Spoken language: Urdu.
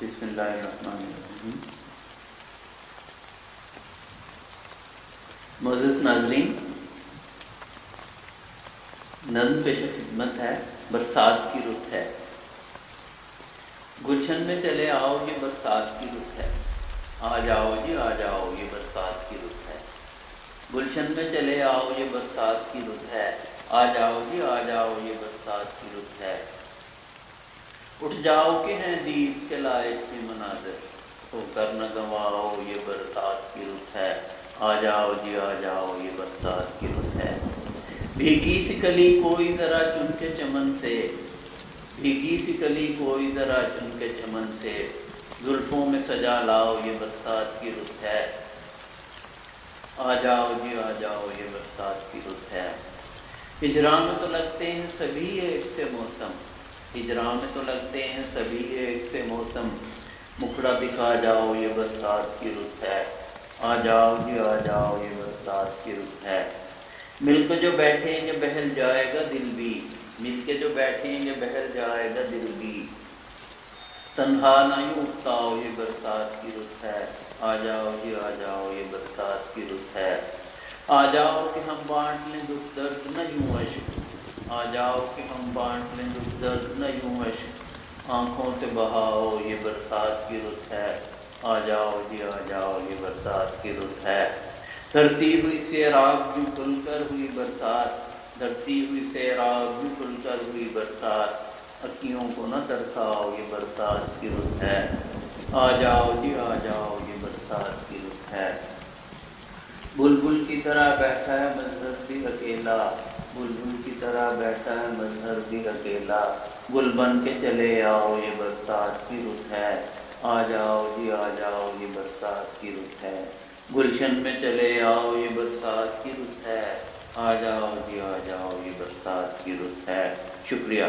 بسم اللہ الرحمن الرحیم۔ معزز ناظرین، نظم پیش خدمت ہے، برسات کی رت ہے۔ گلشن میں چلے آؤ، یہ برسات کی رت ہے۔ آ جاؤ جی آ جاؤ، یہ برسات کی رت ہے۔ گلشن میں چلے آؤ، یہ برسات کی رت ہے۔ آ جاؤ جی آ جاؤ، یہ برسات کی رت ہے۔ اٹھ جاؤ کہ ہیں دید کے لائق کے مناظر، ہو کر نہ گنواؤ، یہ برسات کی رت ہے۔ آ جاؤ جی آ جاؤ، یہ برسات کی رت ہے۔ بھیگی سی کلی کوئی ذرا چن کے چمن سے، بھیگی سی کلی کوئی ذرا چن کے چمن سے، زلفوں میں سجا لاؤ، یہ برسات کی رت ہے۔ آ جاؤ جی آ جاؤ، یہ برسات کی رت ہے۔ ہجراں میں تو لگتے ہیں سبھی ایک سے موسم، ہجراں میں تو لگتے ہیں سبھی ایک سے موسم، مکھڑا دکھا جاؤ، یہ برسات کی رت ہے۔ آ جاؤ جی آ جاؤ، یہ برسات کی رت ہے۔ مل کے جو بیٹھیں گے بہل جائے گا دل بھی، مل کے جو بیٹھیں گے بہل جائے گا دل بھی، تنہا نہ یوں اکتاؤ، یہ برسات کی رت ہے۔ آ جاؤ جی آ جاؤ، یہ برسات کی رت ہے۔ آ جاؤ کہ ہم بانٹ لیں دکھ درد نہ یوں اشک، آ جاؤ کہ ہم بانٹ لیں دکھ درد نہ یوں اشک، آنکھوں سے بہاؤ، یہ برسات کی رت ہے۔ آ جاؤ جی آ جاؤ، یہ برسات کی رت ہے۔ دھرتی ہوئی سیراب بھی کھل کر ہوئی برسات، دھرتی ہوئی سیراب بھی کھل کر ہوئی برسات، اکھیوں کو نہ ترساؤ، یہ برسات کی رت ہے۔ آ جاؤ جی آ جاؤ، یہ برسات کی رت ہے۔ بلبل کی طرح بیٹھا ہے مظہر بھی اکیلا، بلبل کی طرح بیٹھا ہے مظہر بھی اکیلا، گل بن کے چلے آؤ، یہ برسات کی رت ہے۔ آ جاؤ جی آ جاؤ، یہ برسات کی رت ہے۔ گلشن میں چلے آؤ، یہ برسات کی رت ہے۔ آ جاؤ جی آ جاؤ، یہ برسات کی رت ہے۔ شکریہ۔